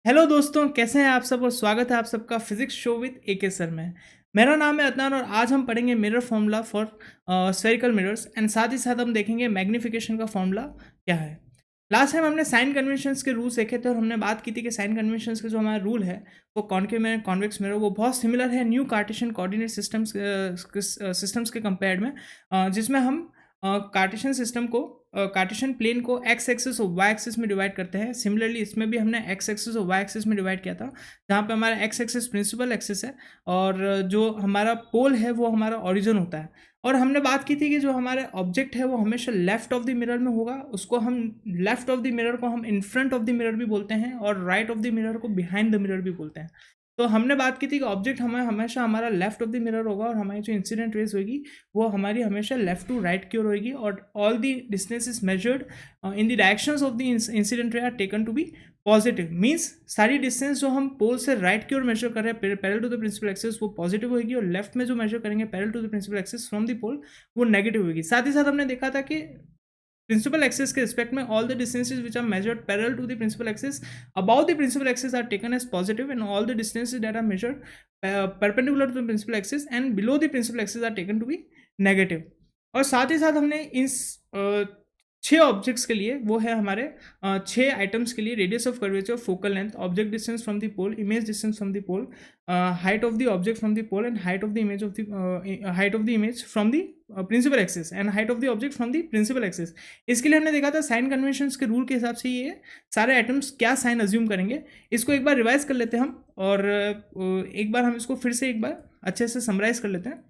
Hello दोस्तों, कैसे हैं आप सब और स्वागत है आप सबका physics show with AK sir में। मेरा नाम है अदनान और आज हम पढ़ेंगे mirror formula for spherical mirrors and साथ ही साथ हम देखेंगे मैग्नीफिकेशन का फॉर्मूला क्या है। लास्ट टाइम हमने साइन कन्वेंशंस के रूल्स देखे थे और हमने बात की थी कि साइन कन्वेंशंस के जो हमारा रूल है वो कॉन्केव मिरर कॉन्वेक्स मिरर वो बहुत सिमिलर है न्यू कार्टेशियन कोऑर्डिनेट सिस्टम्स के कंपेयर में, जिसमें हम कार्टेशियन सिस्टम को कार्टेशियन प्लेन को एक्स एक्सिस और वाई एक्सिस में डिवाइड करते हैं। सिमिलरली इसमें भी हमने एक्स एक्सिस और वाई एक्सिस में डिवाइड किया था, जहाँ पे हमारा एक्स एक्सिस प्रिंसिपल एक्सिस है और जो हमारा पोल है वो हमारा ओरिजिन होता है। और हमने बात की थी कि जो हमारा ऑब्जेक्ट है वो हमेशा लेफ्ट ऑफ द मिरर में होगा, उसको हम लेफ्ट ऑफ द मिरर को हम in front of the mirror भी बोलते हैं और राइट ऑफ द मिरर को बिहाइंड द मिरर भी बोलते हैं। तो हमने बात की थी कि ऑब्जेक्ट हमें हमेशा हमारा लेफ्ट ऑफ द मिरर होगा और हमारी जो इंसिडेंट रेज होगी वो हमारी हमेशा लेफ्ट टू राइट की ओर होगी और all the distance is measured in the directions of the incident ray are taken to be positive. Means सारी डिस्टेंस जो हम पोल से राइट की ओर मेजर कर रहे हैं parallel to the principal axis वो पॉजिटिव होगी और लेफ्ट में जो मेजर करेंगे parallel to the principal axis from the pole वो नेगेटिव होगी। साथ ही साथ हमने देखा था कि प्रिंसिपल एक्सिस के रिस्पेक्ट में all the distances which are measured parallel to the principal axis about the principal axis are taken as positive and all the distances that are measured perpendicular to the principal axis and below the principal axis are taken to be negative. और साथ ही साथ हमने इस 6 objects के लिए वो है हमारे 6 आइटम्स के लिए radius of curvature, focal length, object distance from the pole, image distance from the pole, height of the object from the pole and height of the image from the principal axis and height of the object from the principal axis. इसके लिए हमने देखा था sign conventions के rule के हिसाब से ये सारे आइटम्स क्या साइन अज्यूम करेंगे। इसको एक बार रिवाइज कर लेते हैं हम और एक बार हम इसको फिर से एक बार अच्छे से समराइज कर लेते हैं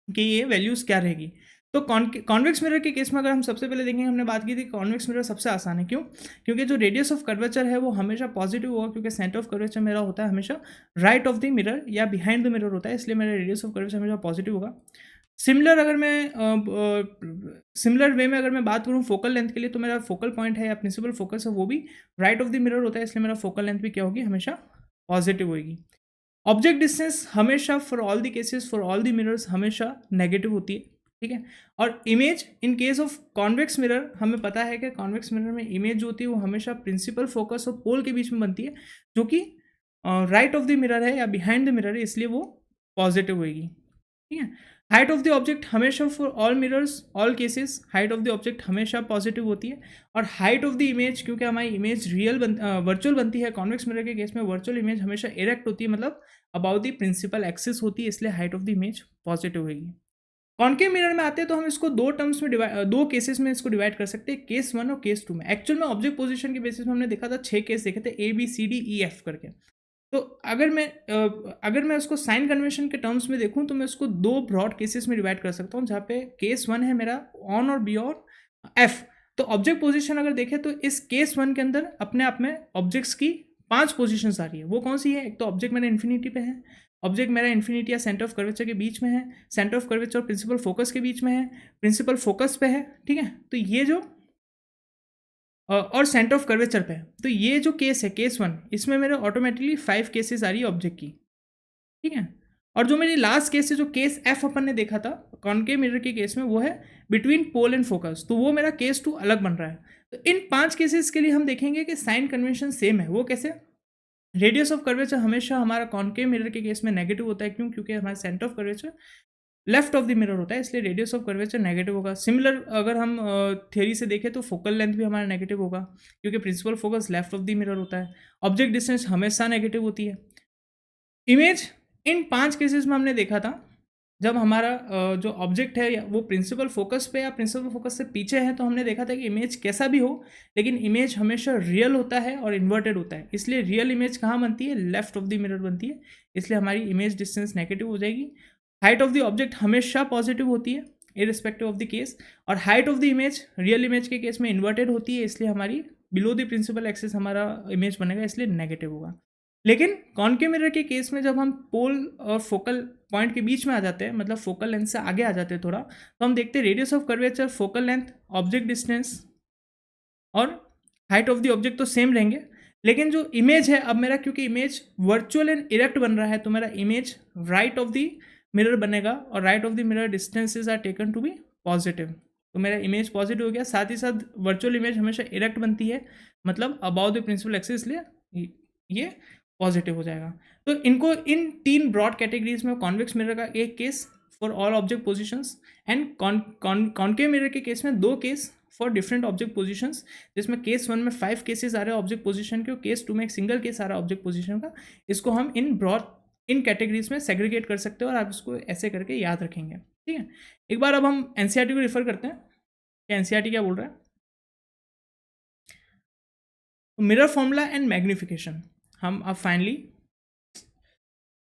कि ये वैल्यूज़ क्या रहेगी। तो कॉन्वेक्स मिरर के केस में अगर हम सबसे पहले देखेंगे, हमने बात की थी कॉन्वेक्स मिरर सबसे आसान है। क्यों? क्योंकि जो रेडियस ऑफ कर्वेचर है वो हमेशा पॉजिटिव होगा, क्योंकि सेंटर ऑफ कर्वेचर मेरा होता है हमेशा राइट ऑफ द मिरर या बिहाइंड द मिरर होता है, इसलिए मेरा रेडियस ऑफ कर्वेचर हमेशा पॉजिटिव होगा। सिमिलर वे में अगर मैं बात करूँ फोकल लेंथ के लिए, तो मेरा फोकल पॉइंट है या प्रिंसिपल फोकस है वो भी राइट ऑफ द मिरर होता है, इसलिए मेरा फोकल लेंथ भी क्या होगी, हमेशा पॉजिटिव होगी। ऑब्जेक्ट डिस्टेंस हमेशा for all the cases for all the mirrors हमेशा नेगेटिव होती है, ठीक है। और image in case of convex mirror हमें पता है कि कॉन्वेक्स मिरर में इमेज जो होती है वो हमेशा प्रिंसिपल फोकस और पोल के बीच में बनती है, जो कि राइट ऑफ द मिरर है या बिहाइंड द मिरर है, इसलिए वो पॉजिटिव होगी, ठीक है। हाइट ऑफ द ऑब्जेक्ट हमेशा for all mirrors all cases height of the object हमेशा पॉजिटिव होती है। और हाइट ऑफ द इमेज, क्योंकि हमारी इमेज वर्चुअल बनती है, कॉन्वेक्स मिरर के केस में वर्चुअल इमेज हमेशा इरेक्ट होती है, मतलब अबाउट द प्रिंसिपल एक्सिस होती है, इसलिए height of the image positive होगी। कॉन्केव मिरर में आते हैं तो हम इसको दो केसेस में इसको डिवाइड कर सकते हैं, केस 1 और केस 2 में। एक्चुअल में ऑब्जेक्ट पोजीशन के बेसिस में हमने देखा था 6 केस देखे थे, ABCDEF करके। तो अगर मैं उसको साइन कन्वेंशन के टर्म्स में देखूं तो मैं उसको 2 ब्रॉड केसेस में डिवाइड कर सकता हूं, जहाँ पे केस 1 है मेरा ऑन और बी और एफ। तो ऑब्जेक्ट पोजीशन अगर देखें तो इस केस 1 के अंदर अपने आप में ऑब्जेक्ट्स की 5 पोजीशंस आ रही है। वो कौन सी है? एक तो ऑब्जेक्ट मेरा इन्फिनिटी पे है, ऑब्जेक्ट मेरा इन्फिनिटी या सेंटर ऑफ कर्वेचर के बीच में है, सेंटर ऑफ कर्वेचर और प्रिंसिपल फोकस के बीच में है, प्रिंसिपल फोकस पे है, ठीक है। तो ये जो और सेंटर ऑफ कर्वेचर पे है, तो ये जो केस है केस 1, इसमें मेरे ऑटोमेटिकली 5 केसेस आ रही है ऑब्जेक्ट की, ठीक है। और जो मेरी लास्ट केस है, जो केस एफ अपन ने देखा था कॉन्केव मिरर के केस में, वो है बिटवीन पोल एंड फोकस, तो वो मेरा केस 2 अलग बन रहा है। तो इन 5 केसेस के लिए हम देखेंगे कि साइन कन्वेंशन सेम है। वो कैसे? रेडियस ऑफ कर्वेचर हमेशा हमारा कॉन्केव मिरर के केस में नेगेटिव होता है। क्यों? क्योंकि हमारा centre of curvature left of the mirror होता है, इसलिए रेडियस ऑफ कर्वेचर नेगेटिव होगा। सिमिलर अगर हम थ्योरी से देखें तो फोकल लेंथ भी हमारा नेगेटिव होगा, क्योंकि principal focus left of the mirror होता है। ऑब्जेक्ट डिस्टेंस हमेशा नेगेटिव होती है। इमेज इन 5 केसेस में हमने देखा था, जब हमारा जो ऑब्जेक्ट है वो प्रिंसिपल फोकस पे या प्रिंसिपल फोकस से पीछे है, तो हमने देखा था कि इमेज कैसा भी हो लेकिन इमेज हमेशा रियल होता है और इन्वर्टेड होता है, इसलिए रियल इमेज कहाँ बनती है? लेफ्ट ऑफ द मिरर बनती है, इसलिए हमारी इमेज डिस्टेंस नेगेटिव हो जाएगी। हाइट ऑफ द ऑब्जेक्ट हमेशा पॉजिटिव होती है इररिस्पेक्टिव ऑफ द केस, और height of the image real image के केस में इन्वर्टेड होती है, इसलिए हमारी बिलो द प्रिंसिपल एक्सिस हमारा इमेज बनेगा, इसलिए नेगेटिव होगा। लेकिन कॉन्केव मिरर के केस में जब हम पोल और फोकल पॉइंट के बीच में आ जाते हैं, मतलब फोकल लेंथ से आगे आ जाते हैं थोड़ा, तो हम देखते हैं radius of curvature, focal length, object distance और हाइट ऑफ द ऑब्जेक्ट तो सेम रहेंगे, लेकिन जो इमेज है अब मेरा, क्योंकि इमेज वर्चुअल एंड इरेक्ट बन रहा है, तो मेरा image right of the mirror बनेगा और right of the mirror distances are taken to be positive, तो मेरा इमेज पॉजिटिव हो गया। साथ ही साथ वर्चुअल इमेज हमेशा इरेक्ट बनती है, मतलब अबाउ द प्रिंसिपल एक्सिस, इसलिए ये पॉजिटिव हो जाएगा। तो इनको इन 3 ब्रॉड कैटेगरीज में कॉन्वेक्स मिरर का एक case for all object positions and concave mirror के केस में 2 case for different object positions, जिसमें केस 1 में 5 केसेस आ रहे हैं ऑब्जेक्ट पोजिशन के और केस 2 में एक सिंगल केस आ रहा है ऑब्जेक्ट पोजिशन का। इसको हम इन कैटेगरीज में सेग्रीगेट कर सकते हैं और आप इसको ऐसे करके याद रखेंगे, ठीक है। एक बार अब हम एनसीईआरटी को रिफर करते हैं कि एनसीईआरटी क्या बोल रहा है। मिरर फॉर्मूला एंड मैग्निफिकेशन, हम अब फाइनली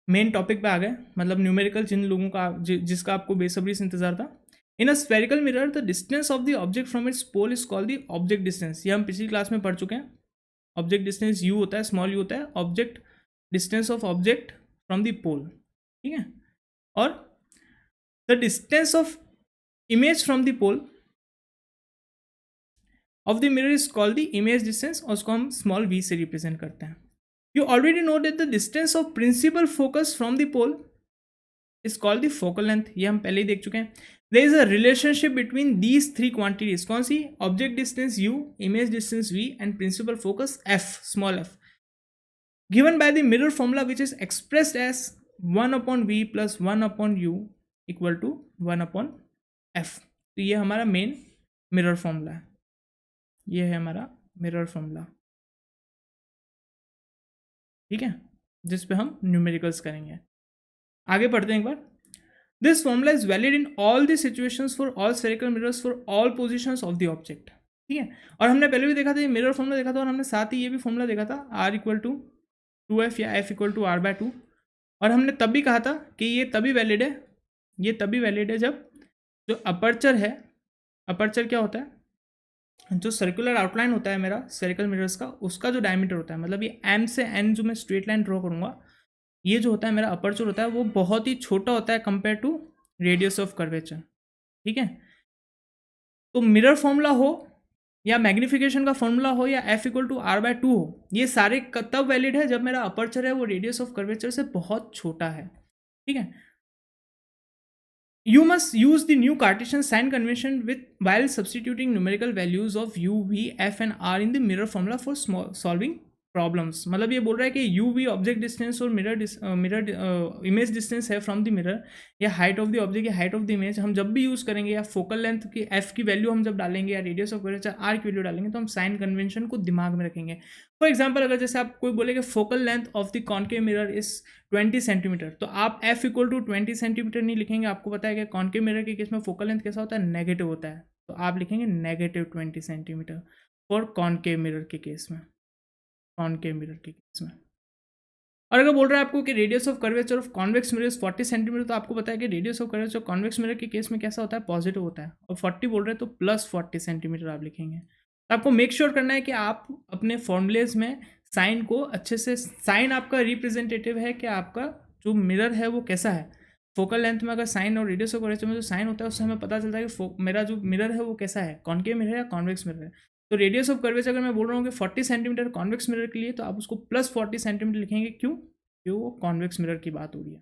मेन टॉपिक पे आ गए, मतलब न्यूमेरिकल जिन लोगों का जिसका आपको बेसब्री से इंतजार था। In a spherical mirror the distance of the object from its pole is called the object distance. ये हम पिछली क्लास में पढ़ चुके हैं। ऑब्जेक्ट डिस्टेंस यू होता है, स्मॉल यू होता है, object distance of object from the pole, ठीक है। और the distance of image from the pole of the mirror is called the image distance, और उसको हम स्मॉल वी से रिप्रेजेंट करते हैं। You already know that the distance of principal focus from the pole is called the focal length. ये हम पहले ही देख चुके हैं। There is a relationship between these 3 quantities. कौन सी? Object distance u, image distance v, and principal focus f, small f, given by the mirror formula, which is expressed as 1 upon v plus 1 upon u equal to 1 upon f. तो ये हमारा main mirror formula है। ये है हमारा mirror formula, ठीक है, जिस पे हम न्यूमेरिकल्स करेंगे। आगे पढ़ते हैं एक बार। This formula is valid in all the situations for all spherical mirrors for all positions of the object, ठीक है। और हमने पहले भी देखा था, ये मिरर फॉर्मूला देखा था, और हमने साथ ही ये भी फॉर्मूला देखा था, r इक्वल टू 2f या f इक्वल टू r/2। और हमने तब भी कहा था कि ये तभी वैलिड है जब जो अपर्चर है, अपर्चर क्या होता है, जो सर्कुलर आउटलाइन होता है मेरा स्फेरिकल मिरर्स का, उसका जो डायमीटर होता है, मतलब ये m से n जो मैं स्ट्रेट लाइन ड्रॉ करूँगा, ये जो होता है मेरा अपर्चर होता है, वो बहुत ही छोटा होता है compare to radius of curvature, ठीक है। तो मिरर फॉर्मूला हो या मैग्निफिकेशन का फॉर्मूला हो या f इक्वल टू r/2 हो, ये सारे तब वैलिड है जब मेरा अपर्चर है वो रेडियस ऑफ कर्वेचर से बहुत छोटा है, ठीक है। You must use the new Cartesian sign convention while substituting numerical values of u, v, f and r in the mirror formula for solving problems. मतलब ये बोल रहा है कि यू वी ऑब्जेक्ट डिस्टेंस और मिरर इमेज डिस्टेंस है from the mirror, या height of the object या हाइट ऑफ द इमेज हम जब भी यूज़ करेंगे, या फोकल लेंथ की एफ की वैल्यू हम जब डालेंगे, या रेडियस ऑफ कर्वेचर आर की वैल्यू डालेंगे, तो हम साइन कन्वेंशन को दिमाग में रखेंगे। फॉर एग्जाम्पल, अगर जैसे आप कोई बोले कि focal length of the concave mirror is 20 centimetre, तो आप एफ इक्वल टू 20 सेंटीमीटर नहीं लिखेंगे। आपको पता है कि कॉनकेव मिरर के केस में फोकल लेंथ कैसा होता है, नेगेटिव होता है, तो आप लिखेंगे negative 20 centimetre for concave mirror के केस में, कॉनकेव मिरर के केस में। और अगर बोल रहा है आपको कि radius of curvature of convex mirror 40 centimetre, तो आपको पता है कि radius of curvature convex mirror के केस में कैसा होता है, पॉजिटिव होता है। और 40 बोल रहे हैं तो प्लस 40 सेंटीमीटर आप लिखेंगे। तो आपको मेक श्योर करना है कि आप अपने फॉर्मूलेज में साइन को अच्छे से, साइन आपका रिप्रेजेंटेटिव है कि आपका जो मिरर है वो कैसा है। फोकल लेंथ में अगर साइन और रेडियस ऑफ कर्वेचर में जो साइन होता है उससे हमें पता चलता है कि मेरा जो मिरर है वो कैसा है, कॉनकेव मिरर है या कॉन्वेक्स मिरर है। तो रेडियस ऑफ कर्वेचर अगर मैं बोल रहा हूँ कि 40 सेंटीमीटर कॉन्वेक्स मिरर के लिए, तो आप उसको प्लस 40 सेंटीमीटर लिखेंगे। क्यों? क्यों? वो कॉन्वेक्स मिरर की बात हो रही है,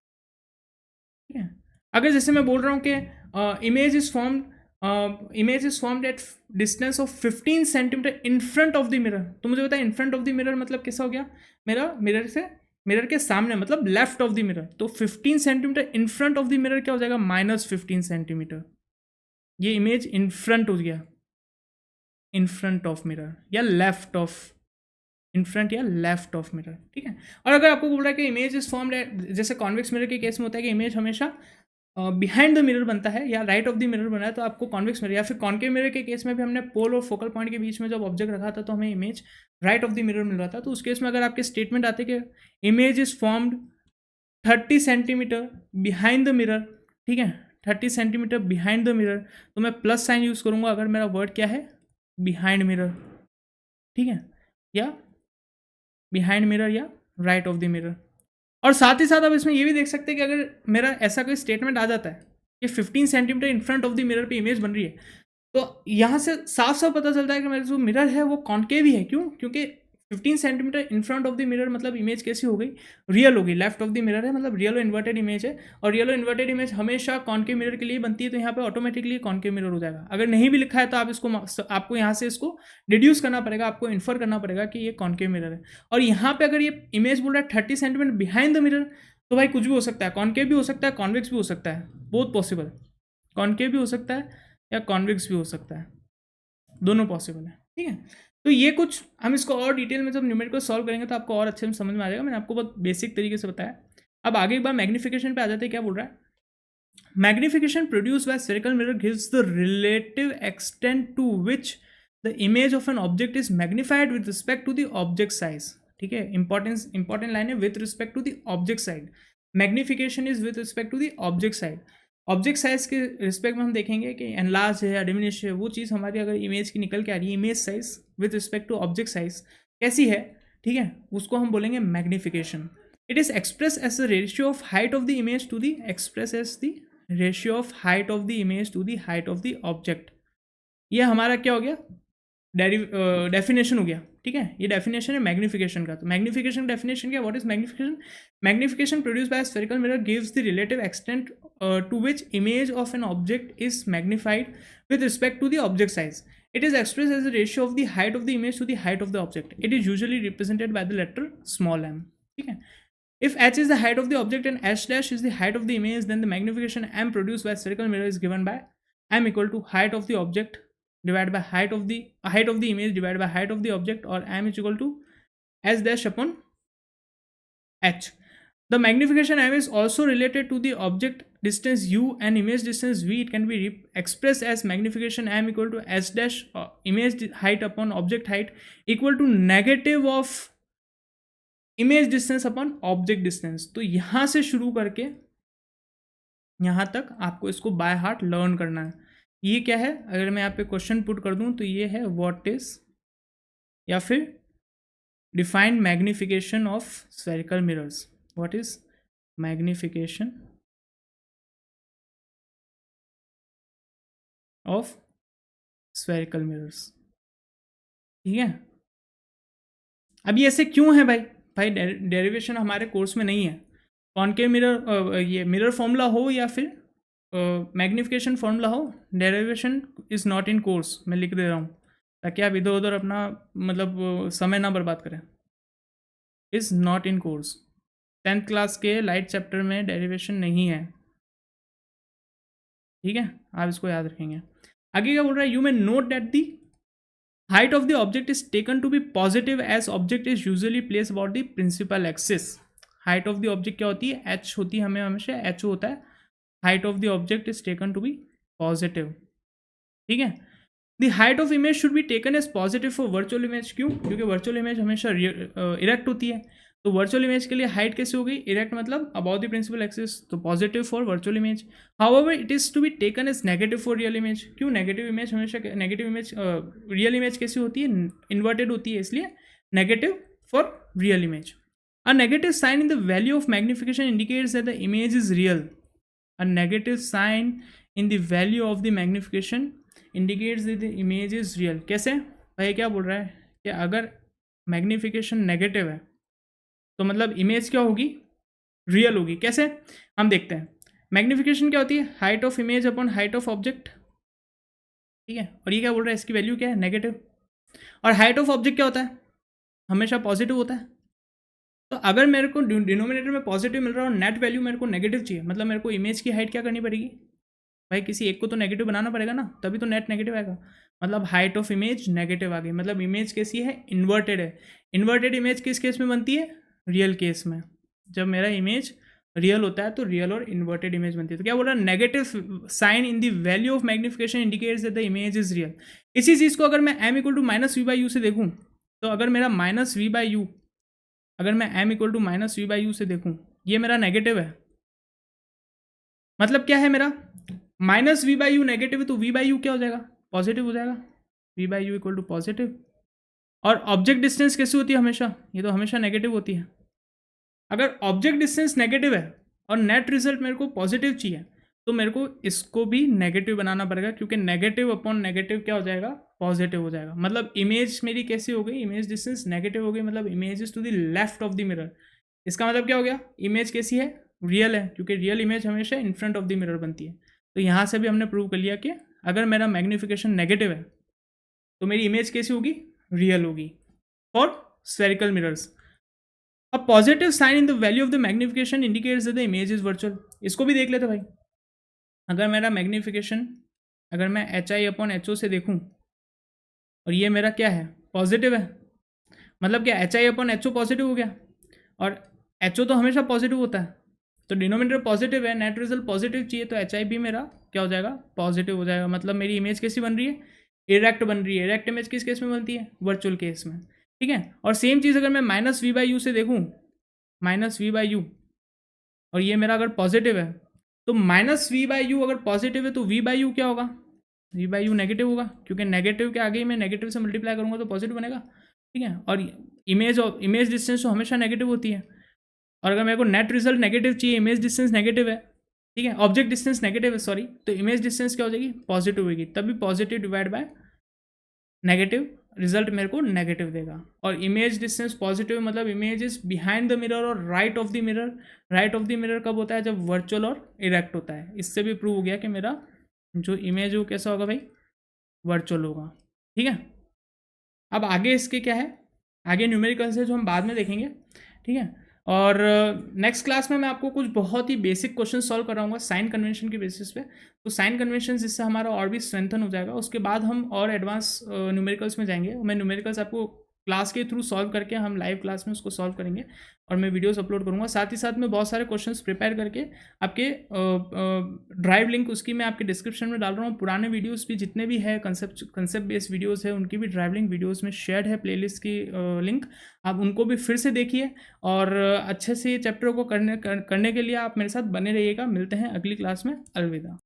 ठीक है। अगर जैसे मैं बोल रहा हूँ कि image is formed at distance of 15 centimetre in front of the mirror, तो मुझे पता है in front of the mirror मतलब कैसा हो गया, मेरा मिरर के सामने, मतलब लेफ्ट ऑफ द मिरर। तो 15 centimetre in front of the mirror क्या हो जाएगा, -15 सेंटीमीटर। ये इमेज इन फ्रंट हो गया, इन फ्रंट ऑफ मिरर या लेफ्ट ऑफ, इन फ्रंट या लेफ्ट ऑफ मिरर, ठीक है। और अगर आपको बोल रहा है कि इमेज इज फॉर्म्ड, जैसे कॉन्वेक्स मिरर के केस में होता है कि इमेज हमेशा बिहाइंड द मिरर बनता है या राइट ऑफ द मिरर बना है, तो आपको कॉन्वेक्स मिरर, या फिर कॉनकेव मिरर के केस में भी हमने पोल और फोकल पॉइंट के बीच में जब ऑब्जेक्ट रखा था तो हमें image right of the mirror मिल रहा था। तो उस केस में अगर आपके स्टेटमेंट आते कि image is formed 30 centimetre behind the mirror, ठीक है, 30 सेंटीमीटर बिहाइंड द मिरर, तो मैं प्लस साइन यूज़ करूँगा अगर मेरा वर्ड क्या है, बिहाइंड मिरर, ठीक है, या बिहाइंड मिरर या राइट ऑफ द मिरर। और साथ ही साथ आप इसमें ये भी देख सकते हैं कि अगर मेरा ऐसा कोई स्टेटमेंट आ जाता है कि 15 centimetre in front of the mirror पे इमेज बन रही है, तो यहाँ से साफ साफ पता चलता है कि मेरा जो मिरर है वो कॉनकेव ही है। क्यों? क्योंकि 15 centimetre in front of the mirror मतलब इमेज कैसी हो गई, रियल हो गई, लेफ्ट ऑफ द मिरर है मतलब रियल और इन्वर्टेड इमेज है, और रियल और इन्वर्टेड इमेज हमेशा कॉनकेव मिरर के लिए बनती है, तो यहाँ पे ऑटोमेटिकली कॉनकेव मिरर हो जाएगा। अगर नहीं भी लिखा है तो आप इसको, आपको यहाँ से इसको डिड्यूस करना पड़ेगा, आपको इन्फर करना पड़ेगा कि ये कॉनकेव मिरर है। और यहाँ पे अगर ये इमेज बोल रहा है 30 सेंटीमीटर बिहाइंड द मिरर, तो भाई कुछ भी हो सकता है, कॉनकेव भी हो सकता है, कॉन्वेक्स भी हो सकता है, बहुत पॉसिबल, कॉनकेव भी हो सकता है या कॉन्वेक्स भी हो सकता है, दोनों पॉसिबल है, ठीक है। तो ये कुछ हम इसको और डिटेल में जब न्यूमेरिकल सॉल्व करेंगे तो आपको और अच्छे से समझ में आ जाएगा, मैंने आपको बहुत बेसिक तरीके से बताया। अब आगे एक बार मैग्निफिकेशन पे आ जाते हैं, क्या बोल रहा है, magnification produce by spherical mirror gives the relative extent to which the image of an object is magnified with respect to the object size, ठीक है, इंपॉर्टेंट लाइन है, with respect to the object side, magnification is with respect to the object side. Object size के respect में हम देखेंगे कि enlarge है या डिमिनिश है, वो चीज़ हमारी अगर इमेज की निकल के आ रही है, image size with respect to object size कैसी है, ठीक है, उसको हम बोलेंगे magnification. It is express as the ratio of height of the image to the express as the ratio of height of the image to the height of the object. ये हमारा क्या हो गया, डेफिनेशन हो गया, ठीक है, ये डेफिनेशन है मैग्निफिकेशन का। तो मैग्निफिकेशन डेफिनेशन क्या, what is magnification, magnification produce by spherical mirror gives the relative extent to which image of an object is magnified with respect to the object size. It is expressed as a ratio of the height of the image to the height of the object. It is usually represented by the letter small m. ठीक है, if h is the height of the object and h dash is the height of the image, then the magnification m produced by spherical mirror is given by m equal to height of the object divided by height of the image divided by height of the object, or m is equal to h dash upon h. The magnification m is also related to the object distance u and image distance v. It can be expressed as magnification m equal to h dash image height upon object height equal to negative of image distance upon object distance. तो यहाँ से शुरू करके यहाँ तक आपको इसको by heart learn करना है। ये क्या है, अगर मैं यहाँ पे क्वेश्चन पुट कर दूँ तो ये है व्हाट इज, या फिर defined magnification of spherical mirrors. What is magnification of spherical mirrors, ठीक है। अब ये ऐसे क्यों है भाई डेरिवेशन हमारे कोर्स में नहीं है। कॉनकेव मिरर ये मिरर फॉर्मूला हो या फिर मैग्निफिकेशन फॉर्मूला हो, derivation is not in course, मैं लिख दे रहा हूँ ताकि आप इधर उधर अपना मतलब समय ना बर्बाद करें। Is not in course, 10th class के लाइट चैप्टर में डेरिवेशन नहीं है, ठीक है, आप इसको याद रखेंगे। आगे क्या बोल रहा है, you may note that the height of the object is taken to be positive as object is usually placed about the principal axis. height of the object क्या होती है, h होती है, हमें हमेशा h होता है। height of the object is taken to be positive, ठीक है। the height of image should be taken as positive for virtual image, क्यों, क्योंकि virtual image हमेशा erect होती है, तो वर्चुअल इमेज के लिए हाइट कैसे हो गई, इरेक्ट मतलब अबाउट द प्रिंसिपल एक्सिस, तो positive for virtual image. However it is to be taken as negative for real image, क्यों, नेगेटिव इमेज हमेशा, नेगेटिव इमेज रियल इमेज कैसी होती है, इन्वर्टेड होती है, इसलिए negative for real image. A negative sign in the value of magnification indicates that the image is real. A negative sign in the value of the magnification indicates that the image is real. कैसे भाई, क्या बोल रहा है कि अगर magnification negative है तो मतलब इमेज क्या होगी, रियल होगी। कैसे, हम देखते हैं। मैग्निफिकेशन क्या होती है, height of image upon height of object, ठीक है, और ये क्या बोल रहा है, इसकी वैल्यू क्या है, नेगेटिव। और हाइट ऑफ ऑब्जेक्ट क्या होता है, हमेशा पॉजिटिव होता है। तो अगर मेरे को डिनोमिनेटर में पॉजिटिव मिल रहा है और नेट वैल्यू मेरे को नेगेटिव चाहिए, मतलब मेरे को इमेज की हाइट क्या करनी पड़ेगी भाई, किसी एक को तो नेगेटिव बनाना पड़ेगा ना, तभी तो नेट नेगेटिव आएगा। मतलब हाइट ऑफ इमेज नेगेटिव आ गई, मतलब इमेज कैसी है, इन्वर्टेड है। इन्वर्टेड इमेज किस केस में बनती है, रियल केस में। जब मेरा इमेज रियल होता है तो रियल और इन्वर्टेड इमेज बनती है। तो क्या बोल रहा है, negative sign in the value of magnification indicates that the image is real. इसी चीज़ को अगर मैं m equal to minus v by u से देखूँ, तो अगर मेरा माइनस वी बाई यू, अगर मैं m equal to minus v by u से देखूँ, ये मेरा नेगेटिव है, मतलब क्या है, मेरा minus v by u negative है, तो वी बाई यू क्या हो जाएगा, पॉजिटिव हो जाएगा, v by u equal to positive. और ऑब्जेक्ट डिस्टेंस कैसी होती है, हमेशा, ये तो हमेशा नेगेटिव होती है। अगर ऑब्जेक्ट डिस्टेंस नेगेटिव है और नेट रिजल्ट मेरे को पॉजिटिव चाहिए, तो मेरे को इसको भी नेगेटिव बनाना पड़ेगा, क्योंकि नेगेटिव अपॉन नेगेटिव क्या हो जाएगा, पॉजिटिव हो जाएगा। मतलब इमेज मेरी कैसी हो गई, इमेज डिस्टेंस नेगेटिव हो गई, मतलब image is to the left of the mirror. इसका मतलब क्या हो गया, इमेज कैसी है, रियल है, क्योंकि रियल इमेज हमेशा in front of the mirror बनती है। तो यहाँ से भी हमने प्रूव कर लिया कि अगर मेरा मैग्नीफिकेशन नेगेटिव है तो मेरी इमेज कैसी होगी, रियल होगी for spherical mirrors. A positive sign in the value of the magnification indicates that the image is virtual. इसको भी देख लेते भाई। अगर मेरा मैग्नीफिकेशन, अगर मैं h i upon h o से देखूँ और ये मेरा क्या है, पॉजिटिव है, मतलब क्या h i upon h o positive हो गया, और एच ओ तो हमेशा पॉजिटिव होता है, तो डिनोमिनेटर पॉजिटिव है, नेट रिजल्ट पॉजिटिव चाहिए, तो एच आई भी मेरा क्या हो जाएगा, पॉजिटिव हो जाएगा। मतलब मेरी इमेज कैसी बन रही है, इरेक्ट बन रही है। इरेक्ट इमेज किस केस में बनती है, वर्चुअल केस में, ठीक है। और सेम चीज़ अगर मैं माइनस वी बाई यू से देखूँ, माइनस वी बाई यू, और ये मेरा अगर पॉजिटिव है, तो माइनस वी बाई यू अगर पॉजिटिव है तो वी बाई यू क्या होगा, वी बाई यू नेगेटिव होगा, क्योंकि नेगेटिव के आगे ही मैं नेगेटिव से मल्टीप्लाई करूँगा तो पॉजिटिव बनेगा, ठीक है। और इमेज डिस्टेंस तो हमेशा नेगेटिव होती है, और अगर मेरे को नेट रिजल्ट नेगेटिव चाहिए, इमेज डिस्टेंस नेगेटिव है, ठीक है, ऑब्जेक्ट डिस्टेंस नेगेटिव है सॉरी, तो इमेज डिस्टेंस क्या हो जाएगी, पॉजिटिव होगी, तभी positive divide by negative, result मेरे को नेगेटिव देगा। और इमेज डिस्टेंस पॉजिटिव मतलब image is behind the mirror और right of the mirror. Right of the mirror कब होता है, जब वर्चुअल और इरेक्ट होता है। इससे भी प्रूव हो गया कि मेरा जो इमेज वो कैसा होगा भाई, वर्चुअल होगा, ठीक है। अब आगे इसके क्या है, आगे न्यूमेरिकल्स है जो हम बाद में देखेंगे, ठीक है। और नेक्स्ट क्लास में मैं आपको कुछ बहुत ही बेसिक क्वेश्चन सॉल्व कराऊंगा साइन कन्वेंशन के बेसिस पे। तो साइन कन्वेंशन जिससे हमारा और भी स्ट्रेंथन हो जाएगा। उसके बाद हम और एडवांस न्यूमेरिकल्स में जाएंगे। मैं न्यूमेरिकल्स आपको क्लास के थ्रू सॉल्व करके हम लाइव क्लास में उसको सॉल्व करेंगे, और मैं वीडियोस अपलोड करूंगा। साथ ही साथ में बहुत सारे क्वेश्चंस प्रिपेयर करके आपके ड्राइव लिंक उसकी मैं आपके डिस्क्रिप्शन में डाल रहा हूँ। पुराने वीडियोस भी जितने भी है कंसेप्ट बेस्ड वीडियोस है, उनकी भी ड्राइव लिंक वीडियोस में शेयर्ड है, प्लेलिस्ट की लिंक, आप उनको भी फिर से देखिए। और अच्छे से चैप्टर को करने के लिए आप मेरे साथ बने रहिएगा। मिलते हैं अगली क्लास में। अलविदा।